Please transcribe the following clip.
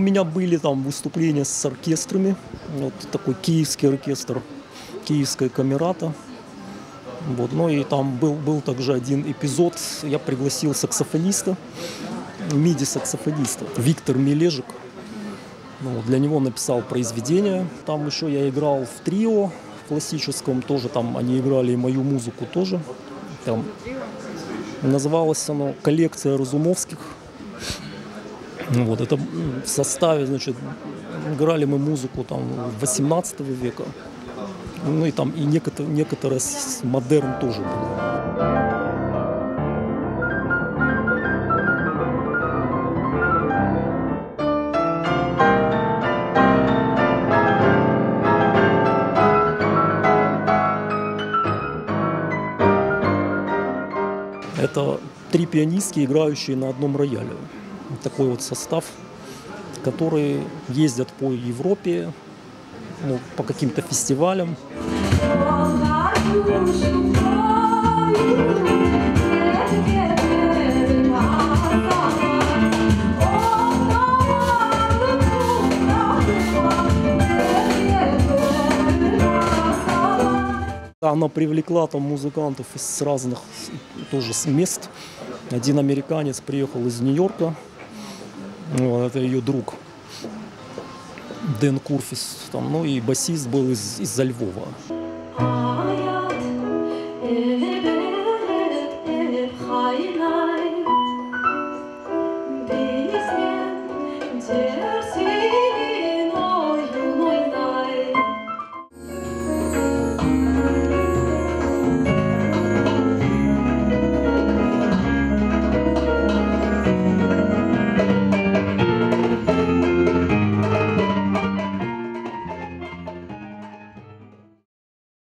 меня были там выступления с оркестрами. Вот такой киевский оркестр, киевская камерата. Вот. Ну и там был также один эпизод. Я пригласил саксофониста, миди-саксофониста Виктор Мележик. Ну, для него написал произведение. Там еще я играл в трио классическом, тоже там они играли и мою музыку тоже. Там называлось оно «Коллекция Разумовских». Вот, это в составе, значит, играли мы музыку там 18 века. Ну и там и некоторые модерн тоже было. Это 3 пианистки, играющие на одном рояле. Такой вот состав, который ездят по Европе, ну, по каким-то фестивалям. Она привлекла там музыкантов из разных тоже мест. Один американец приехал из Нью-Йорка, это ее друг Дэн Курфис, там, ну и басист был из-за Львова.